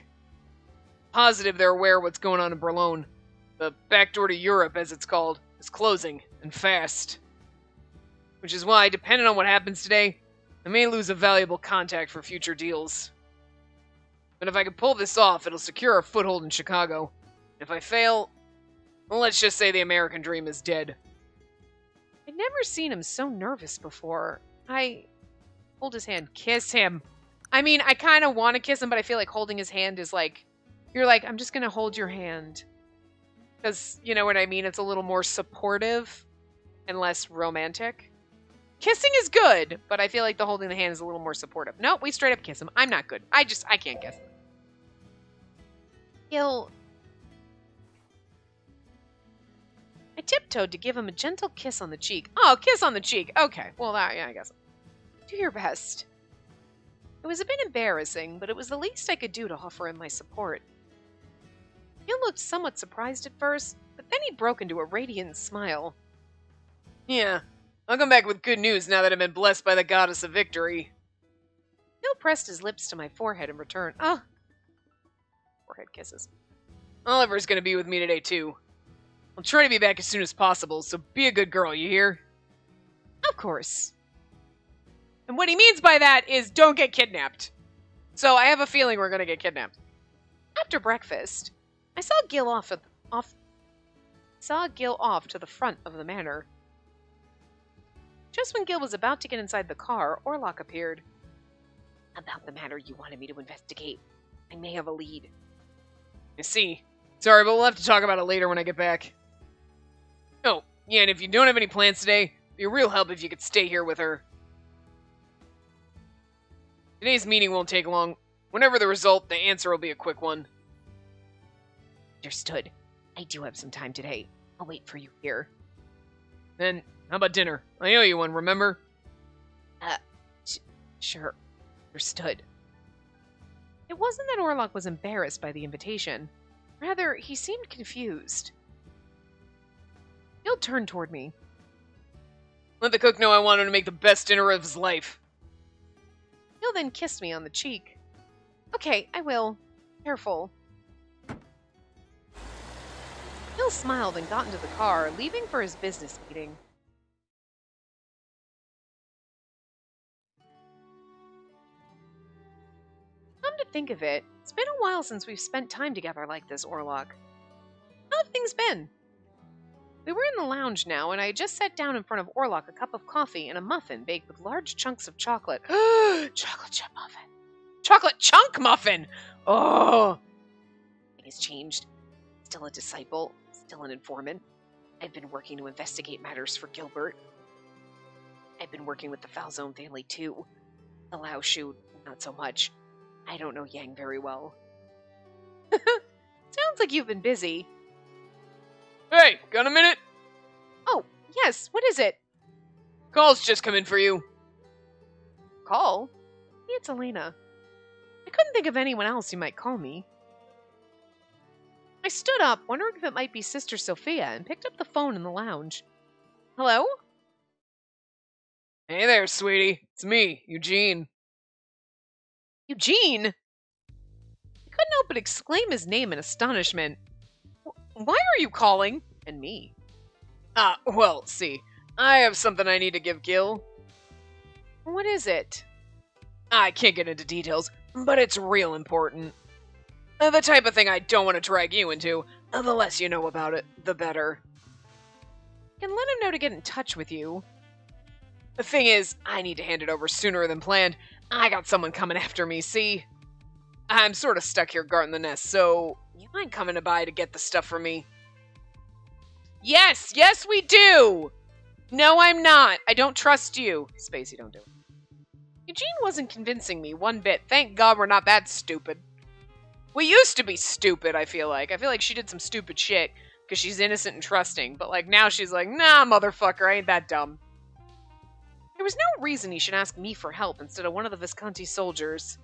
Positive they're aware of what's going on in Berlin. The back door to Europe, as it's called, is closing, and fast. Which is why, depending on what happens today, I may lose a valuable contact for future deals. But if I can pull this off, it'll secure a foothold in Chicago. If I fail, well, let's just say the American dream is dead. I'd never seen him so nervous before. I hold his hand. Kiss him. I mean, I kind of want to kiss him, but I feel like holding his hand is like, you're like, I'm just going to hold your hand. Because, you know what I mean? It's a little more supportive and less romantic. Kissing is good, but I feel like the holding the hand is a little more supportive. Nope, we straight up kiss him. I'm not good. I can't kiss him. Gil. I tiptoed to give him a gentle kiss on the cheek. Oh, kiss on the cheek. Okay, well, yeah, I guess. Do your best. It was a bit embarrassing, but it was the least I could do to offer him my support. Gil looked somewhat surprised at first, but then he broke into a radiant smile. Yeah, I'll come back with good news now that I've been blessed by the goddess of victory. Gil pressed his lips to my forehead in return. Oh. Forehead kisses. Oliver's gonna be with me today, too. I'll try to be back as soon as possible, so be a good girl, you hear? Of course. And what he means by that is don't get kidnapped. So I have a feeling we're gonna get kidnapped. After breakfast, I saw Gil off to the front of the manor. Just when Gil was about to get inside the car, Orlok appeared. About the matter you wanted me to investigate. I may have a lead. I see. Sorry, but we'll have to talk about it later when I get back. Oh, yeah, and if you don't have any plans today, it'd be a real help if you could stay here with her. Today's meeting won't take long. Whenever the result, the answer will be a quick one. Understood. I do have some time today. I'll wait for you here. Then, how about dinner? I owe you one, remember? Sure. Understood. It wasn't that Orlok was embarrassed by the invitation. Rather, he seemed confused. Gil turned toward me. Let the cook know I want him to make the best dinner of his life. Gil then kissed me on the cheek. Okay, I will. Careful. Gil smiled and got into the car, leaving for his business meeting. Come to think of it, it's been a while since we've spent time together like this, Orlok. How have things been? We were in the lounge now, and I had just sat down in front of Orlok a cup of coffee and a muffin baked with large chunks of chocolate. Chocolate chip muffin. Chocolate chunk muffin! Oh! Nothing has changed. Still a disciple, still an informant. I've been working to investigate matters for Gilbert. I've been working with the Falzone family, too. The Lao Shu, not so much. I don't know Yang very well. Sounds like you've been busy. Hey, got a minute? Oh, yes, what is it? Call's just come in for you. Call? It's Elena. I couldn't think of anyone else you might call me. I I stood up, wondering if it might be Sister Sophia, and picked up the phone in the lounge. Hello? Hey there, sweetie. It's me, Eugene. Eugene? I couldn't help but exclaim his name in astonishment. Why are you calling? And me. Well, see, I have something I need to give Gil. What is it? I can't get into details, but it's real important. The type of thing I don't want to drag you into. The less you know about it, the better. I can let him know to get in touch with you. The thing is, I need to hand it over sooner than planned. I got someone coming after me, see? I'm sort of stuck here guarding the nest, so you mind coming by to get the stuff for me? Yes, we do! No, I'm not. I don't trust you. Spacey, don't do it. Eugene wasn't convincing me one bit. Thank God we're not that stupid. We used to be stupid, I feel like. I feel like she did some stupid shit because she's innocent and trusting. But, like, now she's like, nah, motherfucker, I ain't that dumb. There was no reason he should ask me for help instead of one of the Visconti soldiers.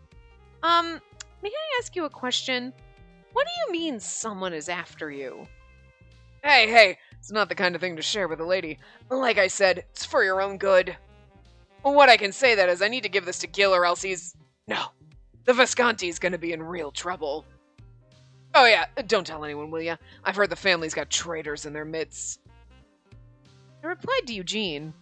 May I ask you a question? What do you mean someone is after you? Hey, it's not the kind of thing to share with a lady. Like I said, it's for your own good. What I can say that is I need to give this to Gil or else he's... No, the Visconti's gonna be in real trouble. Oh yeah, don't tell anyone, will ya? I've heard the family's got traitors in their midst. I replied to Eugene.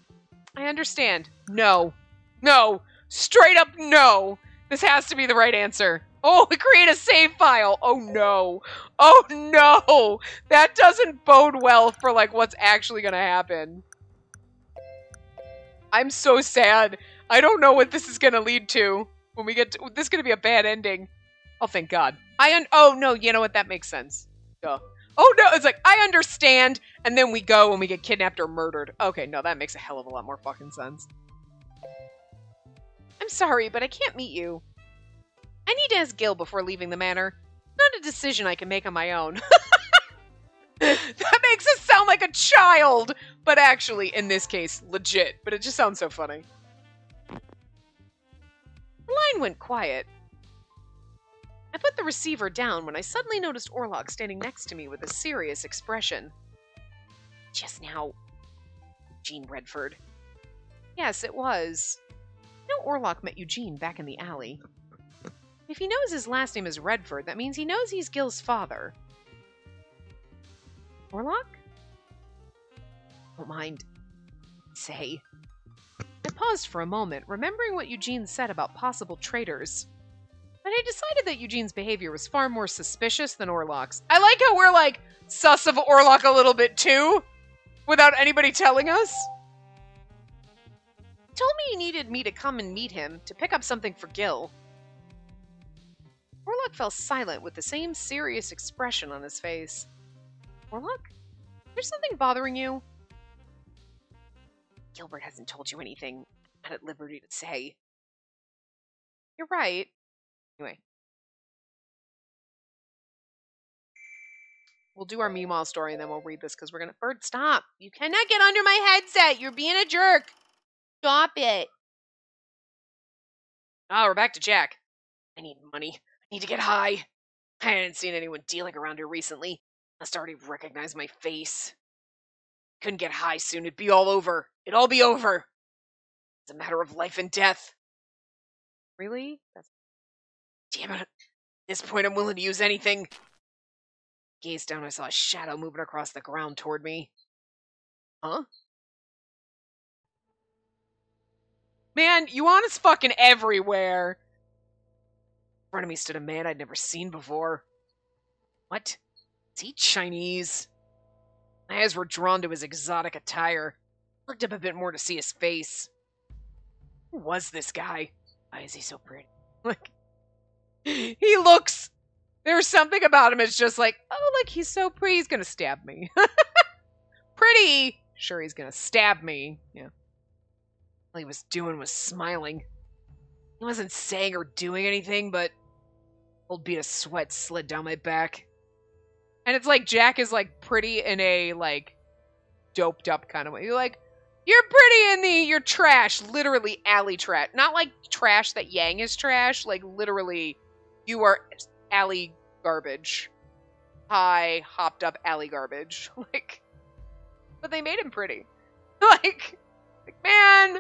I understand. No. No. Straight up no. This has to be the right answer. Oh, create a save file. Oh no. Oh no. That doesn't bode well for like what's actually gonna happen. I'm so sad. I don't know what this is gonna lead to when we get to, this is gonna be a bad ending. Oh, thank God. Oh no, you know what? That makes sense. Duh. Oh no, it's like, I understand, and then we go and we get kidnapped or murdered. Okay, no, that makes a hell of a lot more fucking sense. I'm sorry, but I can't meet you. I need to ask Gil before leaving the manor. Not a decision I can make on my own. That makes us sound like a child! But actually, in this case, legit. But it just sounds so funny. The line went quiet. I put the receiver down when I suddenly noticed Orlok standing next to me with a serious expression. Just now, Eugene Redford. Yes, it was. No, Orlok met Eugene back in the alley. If he knows his last name is Redford, that means he knows he's Gil's father. Orlok? Don't mind. Say. I paused for a moment, remembering what Eugene said about possible traitors. But I decided that Eugene's behavior was far more suspicious than Orlok's. I like how we're, like, sus of Orlok a little bit, too, without anybody telling us. He told me he needed me to come and meet him to pick up something for Gil. Orlok fell silent with the same serious expression on his face. Orlok? There's something bothering you? Gilbert hasn't told you anything I'm not at liberty to say. You're right. Anyway. We'll do our meanwhile story and then we'll read this because we're gonna... Bird, stop! You cannot get under my headset! You're being a jerk! Stop it! Ah, we're back to Jack. I need money. I need to get high. I hadn't seen anyone dealing around here recently. Must already recognize my face. Couldn't get high soon. It'd be all over. It'd all be over. It's a matter of life and death. Really? Damn it. At this point, I'm willing to use anything. Gazed down, I saw a shadow moving across the ground toward me. Huh? Man, Yuana's fucking everywhere. In front of me stood a man I'd never seen before. What? Is he Chinese? My eyes were drawn to his exotic attire. Looked up a bit more to see his face. Who was this guy? Why is he so pretty? Like, he looks... There's something about him. It's just like, oh, look, he's so pretty. He's gonna stab me. Pretty! Sure, he's gonna stab me. Yeah. All he was doing was smiling. He wasn't saying or doing anything, but a old bead of sweat slid down my back. And it's like Jack is like pretty in a like doped up kind of way. You're like, you're pretty in you're trash. Literally alley trash. Not like trash that Yang is trash. Like literally, you are alley garbage. high, hopped up alley garbage. Like, but they made him pretty. Like man,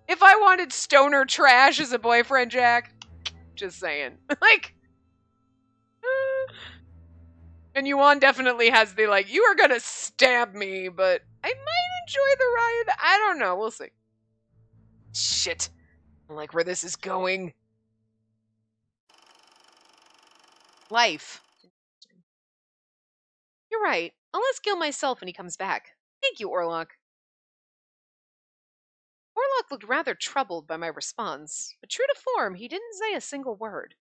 if I wanted stoner trash as a boyfriend, Jack, just saying. Like, and Yuan definitely has the, like, you are gonna stab me, but I might enjoy the ride. I don't know. We'll see. Shit. I don't like where this is going. Life. You're right. I'll ask Gil myself when he comes back. Thank you, Orlok. Orlok looked rather troubled by my response, but true to form, he didn't say a single word.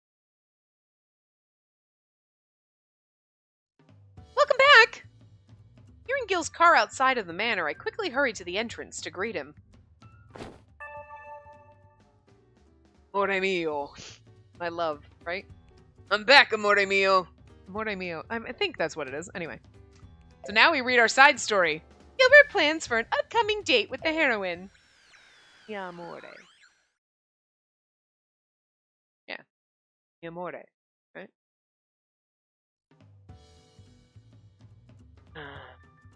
Welcome back! Hearing Gil's car outside of the manor, I quickly hurried to the entrance to greet him. Amore mio. My love, right? I'm back, amore mio. Amore mio. I think that's what it is. Anyway. So now we read our side story. Gilbert plans for an upcoming date with the heroine. Mi amore. Yeah. Mi amore. Right?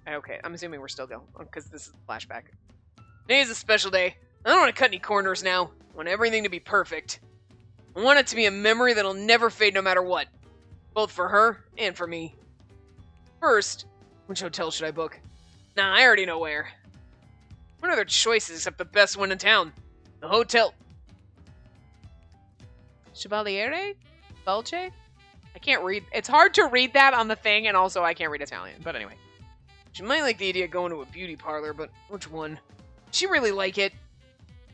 Okay, I'm assuming we're still going, because this is a flashback. Today's a special day. I don't want to cut any corners now. I want everything to be perfect. I want it to be a memory that'll never fade no matter what. Both for her and for me. First, which hotel should I book? Nah, I already know where. What other choices except the best one in town? The hotel. Chevaliere? Dolce? I can't read. It's hard to read that on the thing, and also I can't read Italian. But anyway. She might like the idea of going to a beauty parlor, but which one? Does she really like it?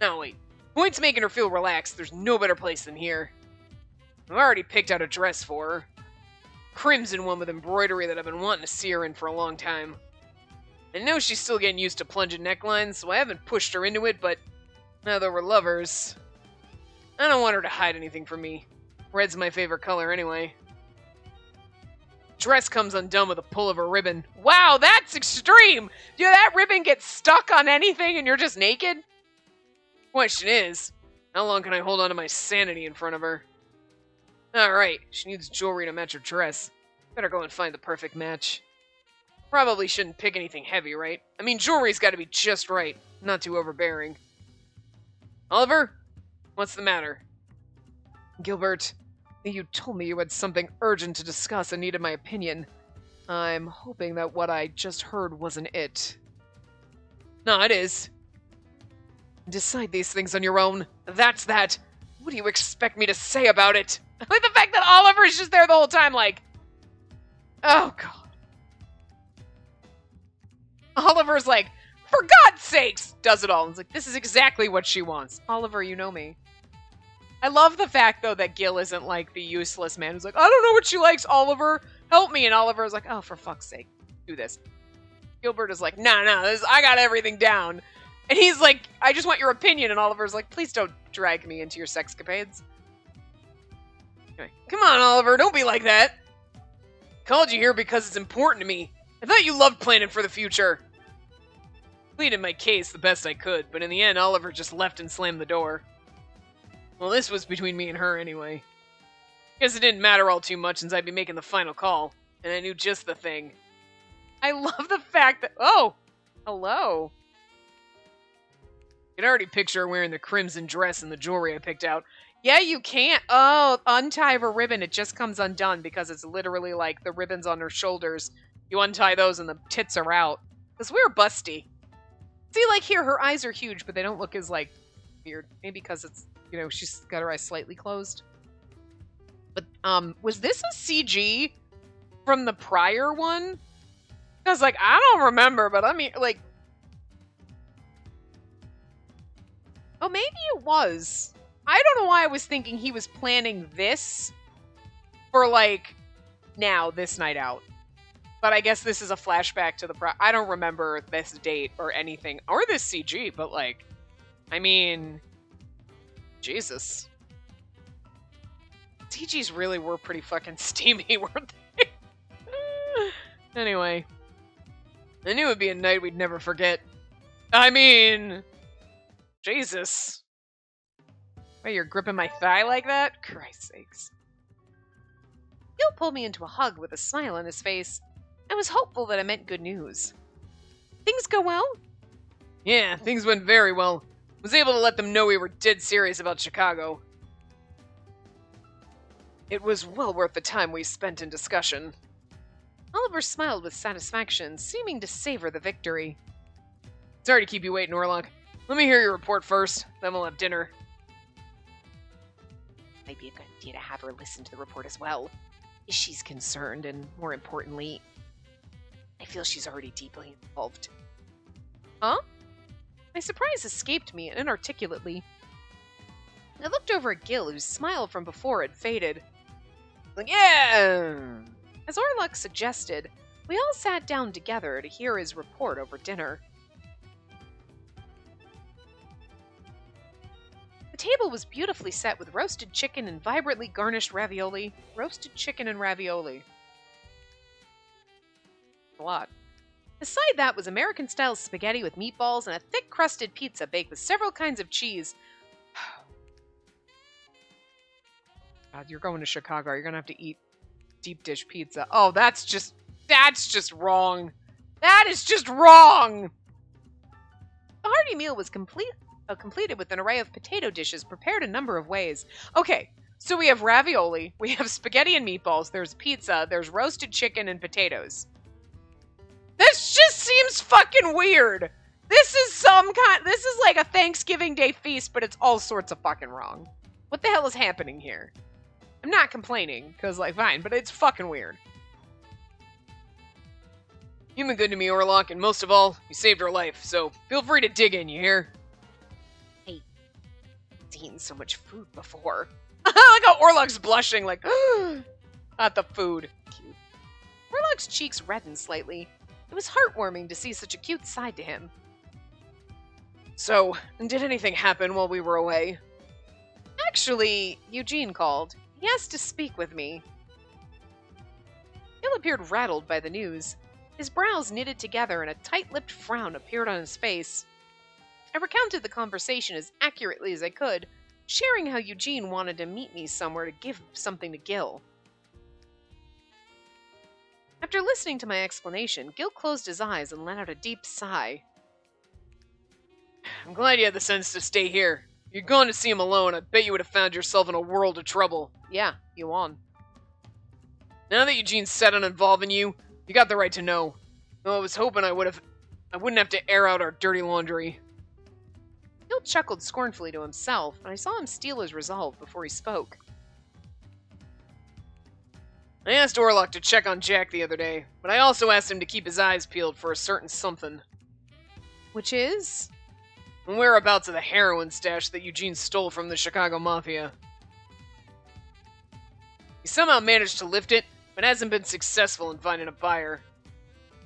No, wait. Point's making her feel relaxed. There's no better place than here. I've already picked out a dress for her. Crimson one with embroidery that I've been wanting to see her in for a long time. I know she's still getting used to plunging necklines, so I haven't pushed her into it, but now that we're lovers, I don't want her to hide anything from me. Red's my favorite color anyway. Dress comes undone with a pull of a ribbon. Wow, that's extreme! Do that ribbon get stuck on anything and you're just naked? Question is, how long can I hold on to my sanity in front of her? Alright, she needs jewelry to match her dress. Better go and find the perfect match. Probably shouldn't pick anything heavy, right? I mean, jewelry's gotta be just right, not too overbearing. Oliver? What's the matter? Gilbert, you told me you had something urgent to discuss and needed my opinion. I'm hoping that what I just heard wasn't it. No, it is. Decide these things on your own. That's that. What do you expect me to say about it? Like the fact that Oliver's just there the whole time, like, oh god. Oliver's like, for God's sakes, does it all. And it's like, this is exactly what she wants. Oliver, you know me. I love the fact, though, that Gil isn't like the useless man who's like, I don't know what she likes, Oliver. Help me. And Oliver's like, oh, for fuck's sake, do this. Gilbert is like, nah, I got everything down. And he's like, I just want your opinion. And Oliver's like, please don't drag me into your sexcapades. Anyway, come on, Oliver, don't be like that. Called you here because it's important to me. I thought you loved planning for the future. Pleaded my case the best I could, but in the end, Oliver just left and slammed the door. Well, this was between me and her anyway. Guess it didn't matter all too much since I'd be making the final call, and I knew just the thing. I love the fact that, oh, hello. You can already picture her wearing the crimson dress and the jewelry I picked out. Yeah, you can't. Oh, untie her ribbon. It just comes undone because it's literally like the ribbons on her shoulders. You untie those and the tits are out. Because we're busty. See, like here, her eyes are huge, but they don't look as, like, weird. Maybe because it's, you know, she's got her eyes slightly closed. But, was this a CG from the prior one? I was like, I don't remember, but I mean, like... Oh, maybe it was. I don't know why I was thinking he was planning this for, like, now, this night out. But I guess this is a flashback to the I don't remember this date or anything. Or this CG, but, like, I mean... Jesus. CGs really were pretty fucking steamy, weren't they? Anyway. I knew it would be a night we'd never forget. I mean... Jesus. Wait, you're gripping my thigh like that? Christ's sakes. Gil pulled me into a hug with a smile on his face. I was hopeful that it meant good news. Things go well? Yeah, things went very well. Was able to let them know we were dead serious about Chicago. It was well worth the time we spent in discussion. Oliver smiled with satisfaction, seeming to savor the victory. Sorry to keep you waiting, Orlok. Let me hear your report first, then we'll have dinner. Might be a good idea to have her listen to the report as well. She's concerned, and more importantly, I feel she's already deeply involved. Huh? My surprise escaped me inarticulately. I looked over at Gil, whose smile from before had faded. Like, yeah! As Orlok suggested, we all sat down together to hear his report over dinner. The table was beautifully set with roasted chicken and vibrantly garnished ravioli. Roasted chicken and ravioli. A lot. Beside that was American-style spaghetti with meatballs and a thick-crusted pizza baked with several kinds of cheese. God, you're going to Chicago. You're going to have to eat deep dish pizza. Oh, that's just wrong. That is just wrong! The hearty meal was completed with an array of potato dishes prepared a number of ways. Okay, so we have ravioli, we have spaghetti and meatballs, there's pizza, there's roasted chicken and potatoes. This just seems fucking weird. This is like a Thanksgiving Day feast, but it's all sorts of fucking wrong. What the hell is happening here? I'm not complaining, because, like, fine, but it's fucking weird. You've been good to me, Orlok, and most of all, you saved her life, so feel free to dig in, you hear? Hey, I've eaten so much food before. Like how Orlok's blushing, like, at the food. Cute. Orlok's cheeks reddened slightly. It was heartwarming to see such a cute side to him. So, did anything happen while we were away? Actually, Eugene called. He asked to speak with me. Gil appeared rattled by the news. His brows knitted together and a tight-lipped frown appeared on his face. I recounted the conversation as accurately as I could, sharing how Eugene wanted to meet me somewhere to give something to Gil. After listening to my explanation, Gil closed his eyes and let out a deep sigh. I'm glad you had the sense to stay here. If you'd gone to see him alone, I bet you would have found yourself in a world of trouble. Yeah, you won. Now that Eugene's set on involving you, you got the right to know. Though I was hoping I wouldn't have to air out our dirty laundry. Gil chuckled scornfully to himself, and I saw him steel his resolve before he spoke. I asked Orlok to check on Jack the other day, but I also asked him to keep his eyes peeled for a certain something. Which is? The whereabouts of the heroin stash that Eugene stole from the Chicago Mafia. He somehow managed to lift it, but hasn't been successful in finding a buyer.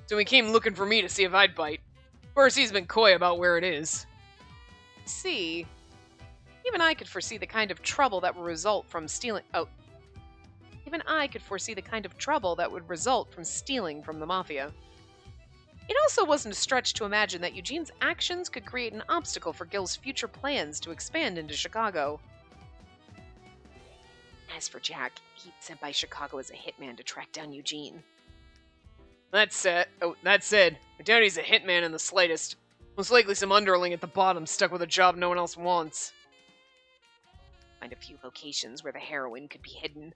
So he came looking for me to see if I'd bite. Of course, he's been coy about where it is. See, even I could foresee the kind of trouble that would result from stealing. Even I could foresee the kind of trouble that would result from stealing from the Mafia. It also wasn't a stretch to imagine that Eugene's actions could create an obstacle for Gil's future plans to expand into Chicago. As for Jack, he'd sent by Chicago as a hitman to track down Eugene. That said, I doubt he's a hitman in the slightest. Most likely some underling at the bottom stuck with a job no one else wants. Find a few locations where the heroin could be hidden.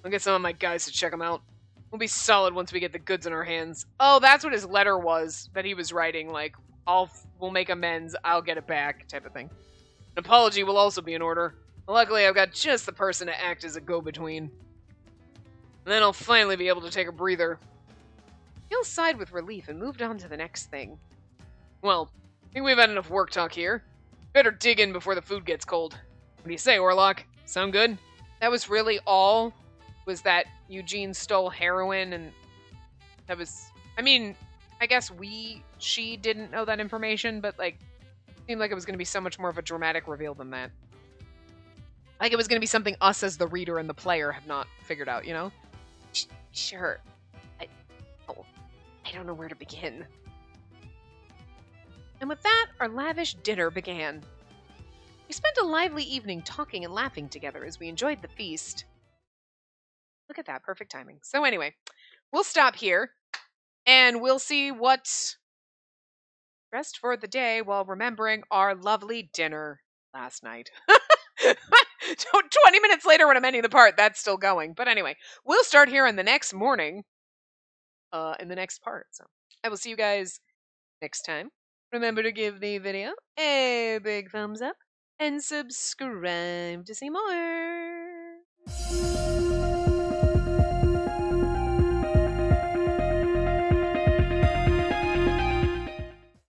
I'll get some of my guys to check them out. We'll be solid once we get the goods in our hands. Oh, that's what his letter was that he was writing, like, we'll make amends, I'll get it back, type of thing. An apology will also be in order. Luckily, I've got just the person to act as a go-between. And then I'll finally be able to take a breather. Gil sighed with relief and moved on to the next thing. Well, I think we've had enough work talk here. Better dig in before the food gets cold. What do you say, Orlok? Sound good? That was really all? Was that Eugene stole heroin and that was... I mean, I guess she didn't know that information, but, like, seemed like it was going to be so much more of a dramatic reveal than that. Like, it was going to be something us as the reader and the player have not figured out, you know? Sure. I don't know where to begin. And with that, our lavish dinner began. We spent a lively evening talking and laughing together as we enjoyed the feast. The Look at that. Perfect timing. So anyway, we'll stop here and we'll see what's rest for the day while remembering our lovely dinner last night. 20 minutes later when I'm ending the part, that's still going. But anyway, we'll start here in the next morning in the next part. So I will see you guys next time. Remember to give the video a big thumbs up and subscribe to see more.